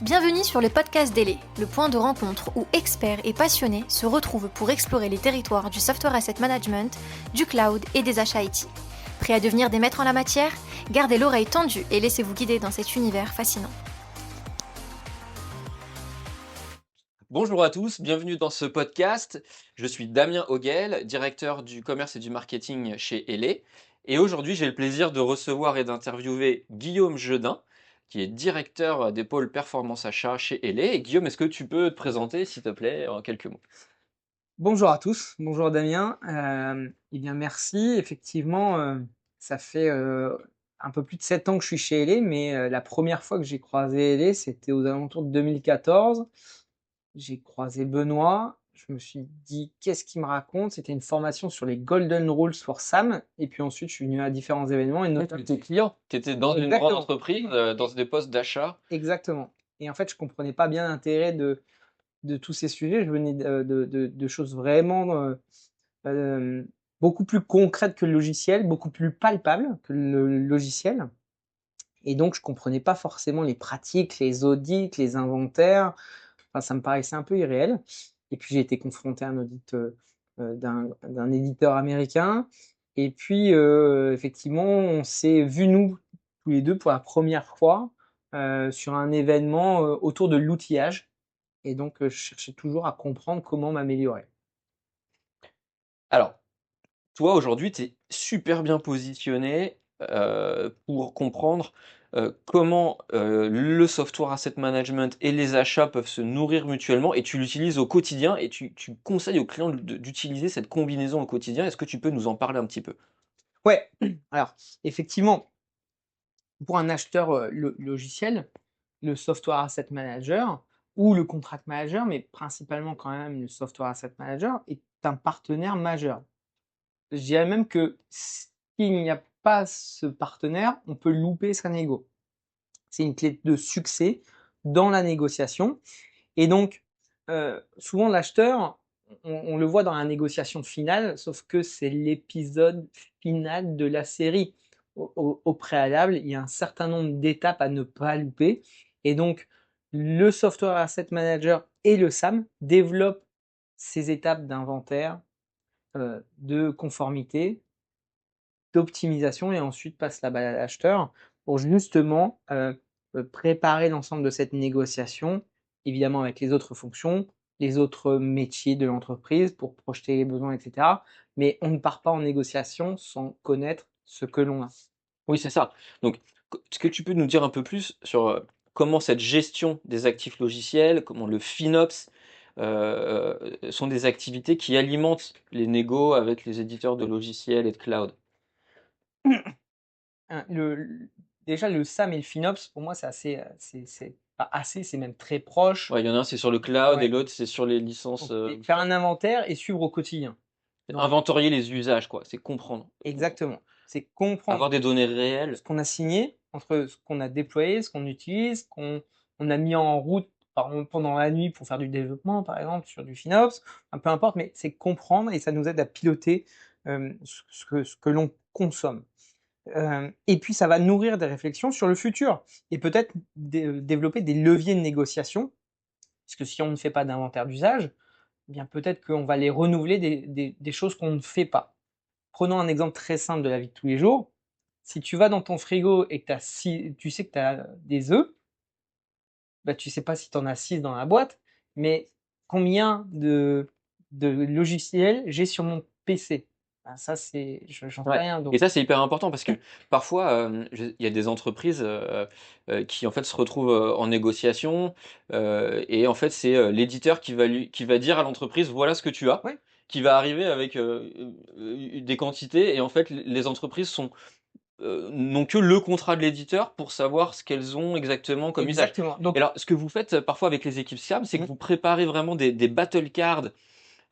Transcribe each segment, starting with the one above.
Bienvenue sur le podcast d'Ele, le point de rencontre où experts et passionnés se retrouvent pour explorer les territoires du software asset management, du cloud et des achats IT. Prêts à devenir des maîtres en la matière? Gardez l'oreille tendue et laissez-vous guider dans cet univers fascinant. Bonjour à tous, bienvenue dans ce podcast. Je suis Damien Hoguel, directeur du commerce et du marketing chez Ele. Et aujourd'hui, j'ai le plaisir de recevoir et d'interviewer Guillaume Jedin, qui est directeur des pôles performance achat chez Ele. Et Guillaume, est-ce que tu peux te présenter, s'il te plaît, en quelques mots? Bonjour à tous, bonjour Damien. Eh bien merci. Effectivement, ça fait un peu plus de 7 ans que je suis chez Ele, mais la première fois que j'ai croisé Ele, c'était aux alentours de 2014. J'ai croisé Benoît. Je me suis dit, qu'est-ce qu'il me raconte? C'était une formation sur les Golden Rules for SAM. Et puis ensuite, je suis venu à différents événements. Et Tu étais client, tu étais dans une grande Exactement. entreprise, dans des postes d'achat. Exactement. Et en fait, je comprenais pas bien l'intérêt de tous ces sujets. Je venais de choses vraiment euh, beaucoup plus concrètes que le logiciel, beaucoup plus palpables que le logiciel. Et donc, je comprenais pas forcément les pratiques, les audits, les inventaires. Enfin, ça me paraissait un peu irréel. Et puis, j'ai été confronté à un audit d'un éditeur américain. Et puis, effectivement, on s'est vus, nous, tous les deux, pour la première fois sur un événement autour de l'outillage. Et donc, je cherchais toujours à comprendre comment m'améliorer. Alors, toi, aujourd'hui, tu es super bien positionné pour comprendre comment le software asset management et les achats peuvent se nourrir mutuellement et tu l'utilises au quotidien et tu conseilles aux clients d'utiliser cette combinaison au quotidien. Est-ce que tu peux nous en parler un petit peu? Ouais, alors, effectivement, pour un acheteur logiciel, le software asset manager ou le contract manager, mais principalement quand même le software asset manager, est un partenaire majeur. Je dirais même que s'il n'y a pas ce partenaire, on peut louper sa négo. C'est une clé de succès dans la négociation. Et donc, souvent l'acheteur, on le voit dans la négociation finale, sauf que c'est l'épisode final de la série. Au préalable, il y a un certain nombre d'étapes à ne pas louper. Et donc, le Software Asset Manager et le SAM développent ces étapes d'inventaire, de conformité, d'optimisation et ensuite passe la balle à l'acheteur pour justement préparer l'ensemble de cette négociation, évidemment avec les autres fonctions, les autres métiers de l'entreprise pour projeter les besoins, etc. Mais on ne part pas en négociation sans connaître ce que l'on a. Oui, c'est ça. Donc, est-ce que tu peux nous dire un peu plus sur comment cette gestion des actifs logiciels, comment le FinOps sont des activités qui alimentent les négos avec les éditeurs de logiciels et de cloud? Hein, déjà, le SAM et le FinOps, pour moi, c'est assez, c'est pas assez, c'est même très proche. Ouais, il y en a un, c'est sur le cloud et Ouais. l'autre, c'est sur les licences. Donc, faire un inventaire et suivre au quotidien. Donc, Inventorier les usages, quoi. C'est comprendre. exactement. C'est comprendre Avoir des données réelles. ce qu'on a signé, entre ce qu'on a déployé, ce qu'on utilise, on a mis en route pendant la nuit pour faire du développement, par exemple, sur du FinOps, peu importe, mais c'est comprendre et ça nous aide à piloter ce que l'on consomme. Et puis, ça va nourrir des réflexions sur le futur et peut-être développer des leviers de négociation, parce que si on ne fait pas d'inventaire d'usage, eh bien peut-être qu'on va les renouveler des choses qu'on ne fait pas. Prenons un exemple très simple de la vie de tous les jours. Si tu vas dans ton frigo et que tu sais que tu as des œufs, bah, tu sais pas si tu en as 6 dans la boîte, mais combien de logiciels j'ai sur mon PC? Ah, ça, j'en sais Ouais. rien. Et Donc, ça, c'est hyper important parce que parfois, il y a des entreprises qui en fait se retrouvent en négociation et en fait, c'est l'éditeur qui va dire à l'entreprise, voilà ce que tu as, ouais, qui va arriver avec des quantités et en fait, les entreprises n'ont que le contrat de l'éditeur pour savoir ce qu'elles ont exactement comme usage. exactement. Et Donc, alors, ce que vous faites parfois avec les équipes SIAM, c'est que vous préparez vraiment des battle cards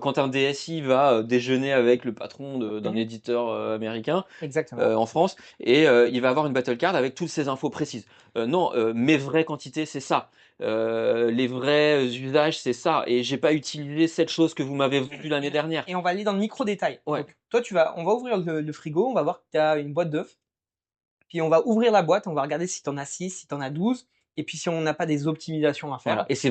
quand un DSI va déjeuner avec le patron d'un éditeur américain exactement. en France et il va avoir une battle card avec toutes ces infos précises. Non, mes vraies quantités, c'est ça. Les vrais usages, c'est ça. Et j'ai pas utilisé cette chose que vous m'avez vendue l'année dernière. Et on va aller dans le micro détail. Ouais. Donc, toi, on va ouvrir le frigo, on va voir que tu as une boîte d'œufs. Puis on va ouvrir la boîte, on va regarder si tu en as 6, si tu en as 12. Et puis si on n'a pas des optimisations à Voilà. faire, Et c'est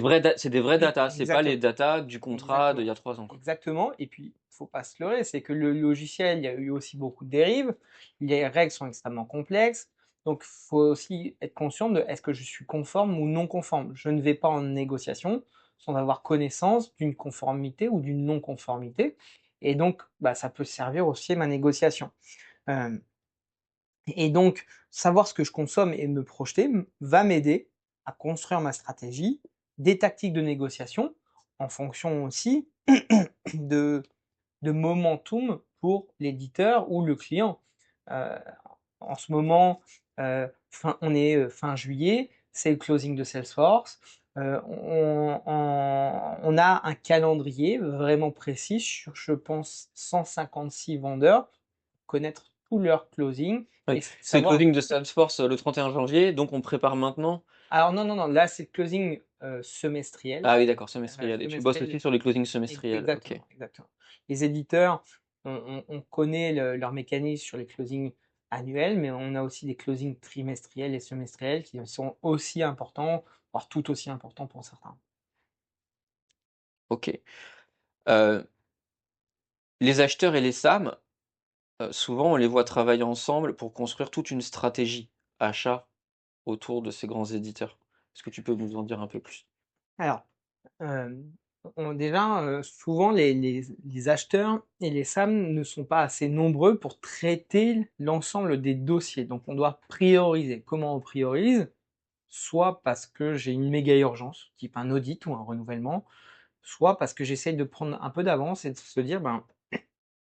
des vraies datas, c'est pas les exactement, datas du contrat d'il y a 3 ans, quoi. exactement. Et puis, il faut pas se leurrer, c'est que le logiciel, il y a eu aussi beaucoup de dérives. Les règles sont extrêmement complexes. Donc, il faut aussi être conscient de est-ce que je suis conforme ou non conforme. Je ne vais pas en négociation sans avoir connaissance d'une conformité ou d'une non-conformité. Et donc, bah, ça peut servir aussi à ma négociation. Euh, et donc, savoir ce que je consomme et me projeter va m'aider à construire ma stratégie, des tactiques de négociation en fonction aussi de, de momentum pour l'éditeur ou le client. Euh, En ce moment, on est fin juillet, c'est le closing de Salesforce. On a un calendrier vraiment précis sur, je pense, 156 vendeurs, connaître tout leur closing Oui, et c'est le savoir. closing de Salesforce le 31 janvier, donc on prépare maintenant. Alors non, non, non, là c'est le closing semestriel. Ah oui, d'accord, semestriel. Et tu bosses aussi Semestriel, sur les closings semestriels. Ok. exactement, exactement. Les éditeurs, on connaît leur mécanisme sur les closings annuels, mais on a aussi des closings trimestriels et semestriels qui sont aussi importants, voire tout aussi importants pour certains. Ok. Euh, les acheteurs et les SAM, souvent on les voit travailler ensemble pour construire toute une stratégie achat autour de ces grands éditeurs. Est-ce que tu peux nous en dire un peu plus? Alors, déjà, souvent les acheteurs et les SAM ne sont pas assez nombreux pour traiter l'ensemble des dossiers. Donc on doit prioriser. Comment on priorise? Soit parce que j'ai une méga urgence, type un audit ou un renouvellement, soit parce que j'essaye de prendre un peu d'avance et de se dire, ben,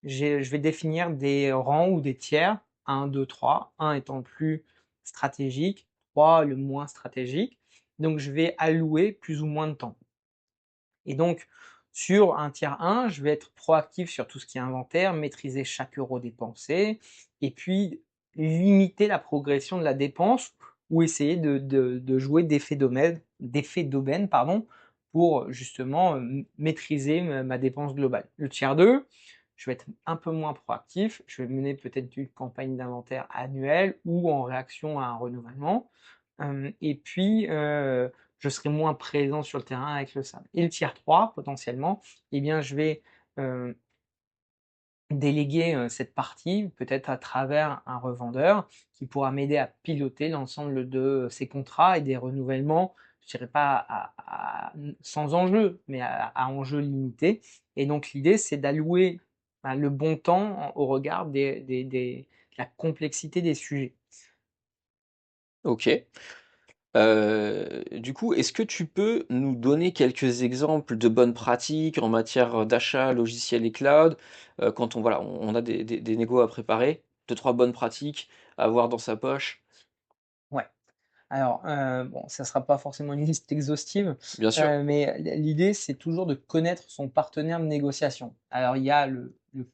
je vais définir des rangs ou des tiers, un, 2, 3, un étant le plus stratégique, 3 le moins stratégique. Donc je vais allouer plus ou moins de temps. Et donc, sur un tiers 1, je vais être proactif sur tout ce qui est inventaire, maîtriser chaque euro dépensé, et puis limiter la progression de la dépense ou essayer de jouer d'effet d'aubaine, pardon, pour justement maîtriser ma dépense globale. Le tiers 2, je vais être un peu moins proactif, je vais mener peut-être une campagne d'inventaire annuelle ou en réaction à un renouvellement. Et puis, je serai moins présent sur le terrain avec le SAM. Et le tiers 3, potentiellement, eh bien, je vais déléguer cette partie, peut-être à travers un revendeur qui pourra m'aider à piloter l'ensemble de ces contrats et des renouvellements, je dirais pas sans enjeu, mais à enjeu limité. Et donc, l'idée, c'est d'allouer le bon temps au regard de la complexité des sujets. Ok. Du coup, est-ce que tu peux nous donner quelques exemples de bonnes pratiques en matière d'achat logiciel et cloud, quand voilà, on a des négos à préparer, deux, trois bonnes pratiques à avoir dans sa poche, Ouais. Alors, bon, ça sera pas forcément une liste exhaustive, bien sûr, mais l'idée, c'est toujours de connaître son partenaire de négociation. Alors, il y a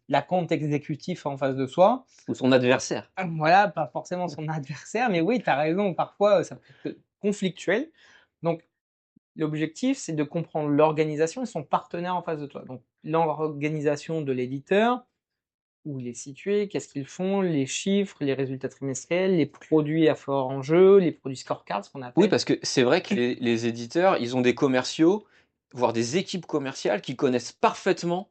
l'account exécutif en face de soi. ou son adversaire. Voilà, pas forcément son adversaire, mais oui, tu as raison, parfois, ça peut être conflictuel. Donc, l'objectif, c'est de comprendre l'organisation et son partenaire en face de toi. Donc, l'organisation de l'éditeur, où il est situé, qu'est-ce qu'ils font, les chiffres, les résultats trimestriels, les produits à fort enjeu, les produits scorecards, ce qu'on Oui, appelle. parce que c'est vrai que les éditeurs, ils ont des commerciaux, voire des équipes commerciales qui connaissent parfaitement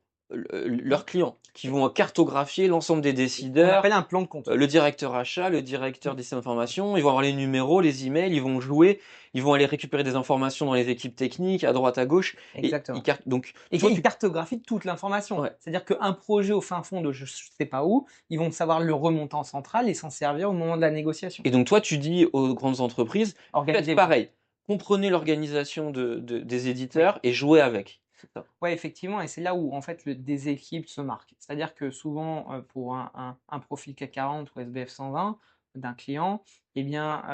leurs clients, qui vont cartographier l'ensemble des On décideurs, appelle un plan de compte. le directeur achat, le directeur des systèmes d'information, ils vont avoir les numéros, les emails, ils vont jouer, ils vont aller récupérer des informations dans les équipes techniques, à droite, à gauche. Exactement. Donc, Et toi, ils cartographient toute l'information. ouais. C'est-à-dire qu'un projet au fin fond de je sais pas où, ils vont savoir le remonter en centrale et s'en servir au moment de la négociation. Et donc, toi, tu dis aux grandes entreprises, faites Organisez-vous. pareil. Comprenez l'organisation des Oui. éditeurs et jouez avec. C'est ça. Ouais, effectivement, et c'est là où en fait le déséquilibre se marque. C'est-à-dire que souvent, pour un profil CAC 40 ou SBF 120 d'un client, eh bien,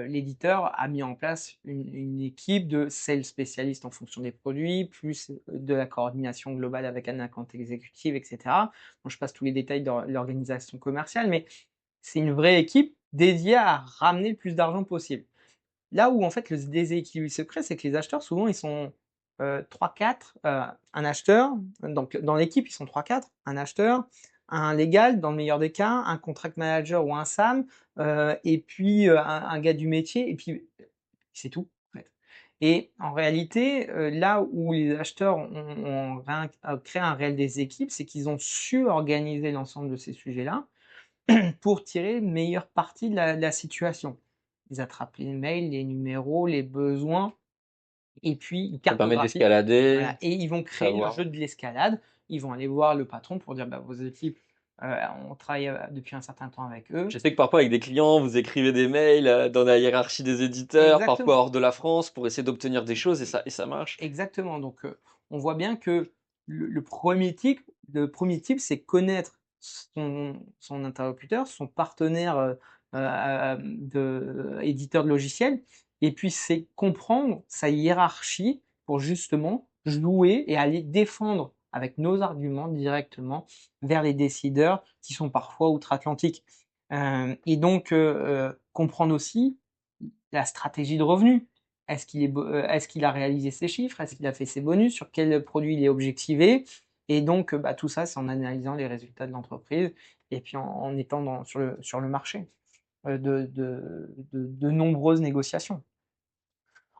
l'éditeur a mis en place une équipe de sales spécialistes en fonction des produits, plus de la coordination globale avec un account exécutif, etc. Bon, je passe tous les détails de l'organisation commerciale, mais c'est une vraie équipe dédiée à ramener le plus d'argent possible. Là où en fait le déséquilibre se crée, c'est que les acheteurs souvent ils sont 3-4, un acheteur, donc dans l'équipe ils sont 3-4, un acheteur, un légal dans le meilleur des cas, un contract manager ou un SAM, et puis un gars du métier, et puis C'est tout, en fait. Et en réalité, là où les acheteurs ont créé un réel des équipes, c'est qu'ils ont su organiser l'ensemble de ces sujets-là pour tirer le meilleur parti de la situation. Ils attrapent les mails, les numéros, les besoins et puis ils Ça permet cartographient. d'escalader, Voilà, et ils vont créer le savoir. jeu de l'escalade. Ils vont aller voir le patron pour dire: «Bah, vos équipes, on travaille, depuis un certain temps avec eux». Je sais que parfois avec des clients, vous écrivez des mails, dans la hiérarchie des éditeurs, parfois Exactement. hors de la France pour essayer d'obtenir des choses et ça marche? Exactement, donc on voit bien que le 1er type c'est connaître son interlocuteur, son partenaire, de éditeur de logiciel et puis c'est comprendre sa hiérarchie pour justement jouer et aller défendre avec nos arguments directement vers les décideurs qui sont parfois outre-Atlantique. Et donc comprendre aussi la stratégie de revenu. Est-ce qu'il a réalisé ses chiffres? Est-ce qu'il a fait ses bonus? Sur quel produit il est objectivé? Et donc, bah, tout ça, c'est en analysant les résultats de l'entreprise et puis en étant sur le marché de nombreuses négociations.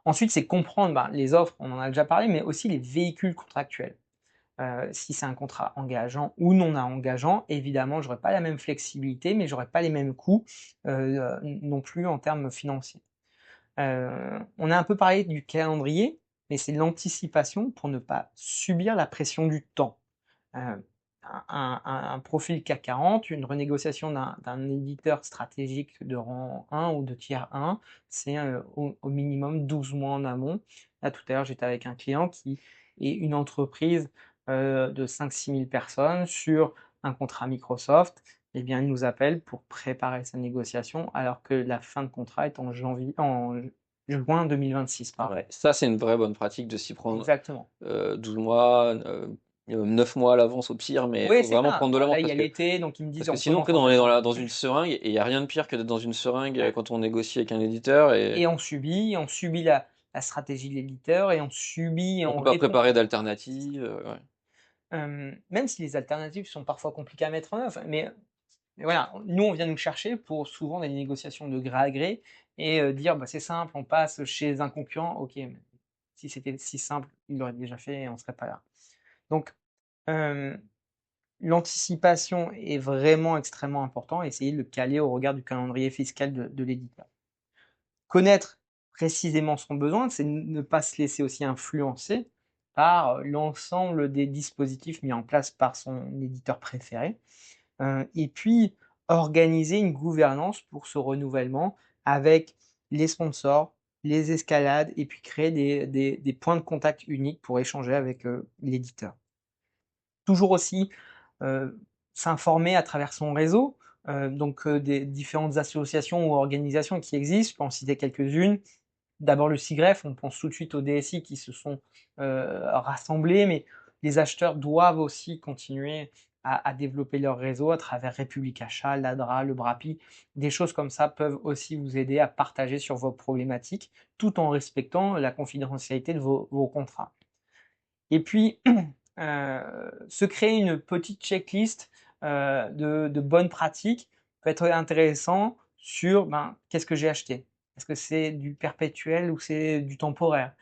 Ensuite, c'est comprendre ben, les offres, on en a déjà parlé, mais aussi les véhicules contractuels. Si c'est un contrat engageant ou non engageant, évidemment, j'aurai pas la même flexibilité, mais j'aurai pas les mêmes coûts non plus en termes financiers. On a un peu parlé du calendrier, mais c'est l'anticipation pour ne pas subir la pression du temps. Un profil CAC 40, une renégociation d'un éditeur stratégique de rang 1 ou de tiers 1, c'est au minimum 12 mois en amont. Là, tout à l'heure, j'étais avec un client qui est une entreprise de 5-6 000 personnes sur un contrat Microsoft. Eh bien, il nous appelle pour préparer sa négociation alors que la fin de contrat est en juin 2026. Ouais, ça c'est une vraie bonne pratique de s'y prendre, Exactement. 12 mois, 9 mois à l'avance au pire, mais il Oui, faut c'est vraiment ça. prendre de Alors là, l'avance il y a l'été, donc ils me disent parce que on sinon commence après en on est septembre. dans une seringue et il y a rien de pire que d'être dans une seringue, quand on négocie avec un éditeur et Et on subit la stratégie de l'éditeur et on subit et on on peut pas répond. préparer d'alternatives, ouais. Même si les alternatives sont parfois compliquées à mettre en œuvre, mais voilà, nous, on vient nous chercher pour souvent des négociations de gré à gré et dire: «Bah, c'est simple, on passe chez un concurrent». OK, mais si c'était si simple, il l'aurait déjà fait et on serait pas là. Donc, hem, l'anticipation est vraiment extrêmement important, essayer de le caler au regard du calendrier fiscal de l'éditeur. Connaître précisément son besoin, c'est ne pas se laisser aussi influencer par l'ensemble des dispositifs mis en place par son éditeur préféré. Et puis organiser une gouvernance pour ce renouvellement avec les sponsors, les escalades et puis créer des points de contact uniques pour échanger avec l'éditeur. Toujours aussi s'informer à travers son réseau, donc des différentes associations ou organisations qui existent. Je peux en citer quelques-unes. D'abord le SIGREF, on pense tout de suite aux DSI qui se sont rassemblés, mais les acheteurs doivent aussi continuer à développer leur réseau à travers République Achat, l'ADRA, le BRAPI. Des choses comme ça peuvent aussi vous aider à partager sur vos problématiques tout en respectant la confidentialité de vos contrats. Et puis, se créer une petite checklist de bonnes pratiques peut être intéressant sur ben, qu'est-ce que j'ai acheté? Est-ce que c'est du perpétuel ou c'est du temporaire?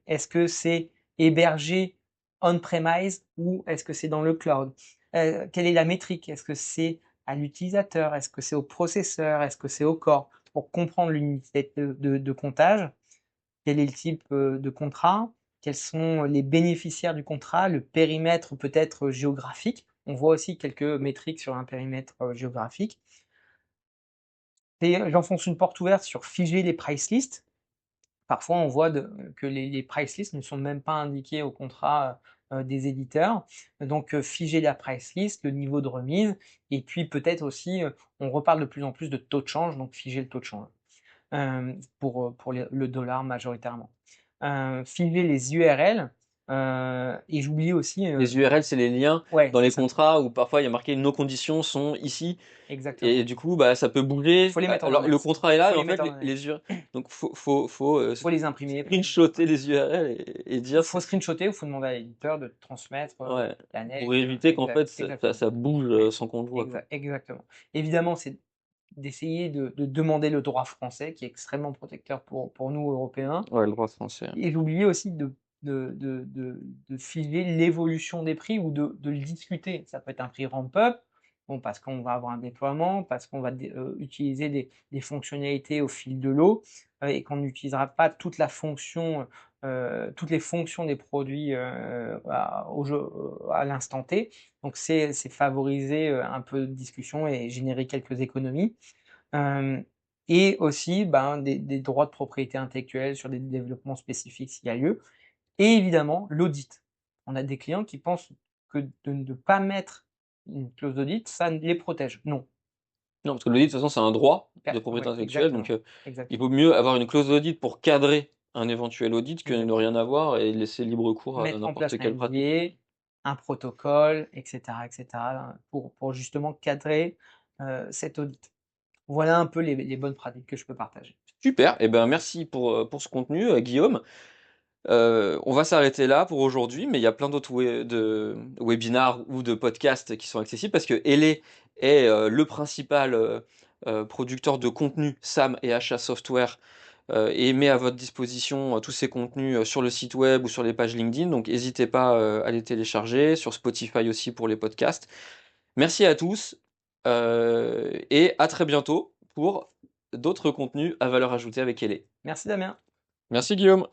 Est-ce que c'est hébergé on-premise ou est-ce que c'est dans le cloud? Quelle est la métrique? Est-ce que c'est à l'utilisateur? Est-ce que c'est au processeur? Est-ce que c'est au corps? Pour comprendre l'unité de comptage, quel est le type de contrat? Quels sont les bénéficiaires du contrat? Le périmètre peut-être géographique. On voit aussi quelques métriques sur un périmètre géographique. Et j'enfonce une porte ouverte sur figer les price lists. Parfois, on voit que les price lists ne sont même pas indiqués au contrat des éditeurs. Donc, figer la price list, le niveau de remise, et puis peut-être aussi, on reparle de plus en plus de taux de change, donc figer le taux de change pour le dollar majoritairement. Filer les URL et j'oublie aussi. Les URL, c'est les liens Ouais, dans c'est les ça, contrats où parfois il y a marqué nos conditions sont ici exactement. et du coup bah ça peut bouger. Faut les mettre en Alors le index. contrat est là Faut et les en fait mettre en index. les URL donc faut Faut les imprimer. screenshotter les URL et dire Faut screenshotter ou faut demander à l'éditeur de transmettre ouais l'annexe. pour éviter qu'en fait Exactement. ça bouge sans qu'on le voit quoi. Exactement. Évidemment, c'est d'essayer de demander le droit français, qui est extrêmement protecteur pour nous, Européens, Ouais, le droit français. et d'oublier aussi de filer l'évolution des prix ou de le discuter. Ça peut être un prix ramp-up, bon, parce qu'on va avoir un déploiement, parce qu'on va utiliser des fonctionnalités au fil de l'eau, et qu'on n'utilisera pas toute la fonction, toutes les fonctions des produits à l'instant T. Donc c'est favoriser un peu de discussion et générer quelques économies. Et aussi des droits de propriété intellectuelle sur des développements spécifiques s'il y a lieu. Et évidemment, l'audit. On a des clients qui pensent que de ne pas mettre une clause d'audit, ça les protège. Non. Non, parce que l'audit, de toute façon, c'est un droit de propriété Ouais, intellectuelle, donc il exactement. vaut mieux avoir une clause d'audit pour cadrer un éventuel audit que ne Exactement. rien avoir et laisser libre cours à Mettre en place n'importe un quelle pratique. NDA, un protocole, etc., pour justement cadrer cet audit. Voilà un peu les bonnes pratiques que je peux partager. Super, et ben merci pour ce contenu, Guillaume. On va s'arrêter là pour aujourd'hui, mais il y a plein d'autres de webinars ou de podcasts qui sont accessibles parce que Elé est le principal producteur de contenu SAM et achat software et met à votre disposition tous ces contenus sur le site web ou sur les pages LinkedIn. Donc n'hésitez pas à les télécharger, sur Spotify aussi pour les podcasts. Merci à tous et à très bientôt pour d'autres contenus à valeur ajoutée avec Elé. Merci Damien. Merci Guillaume.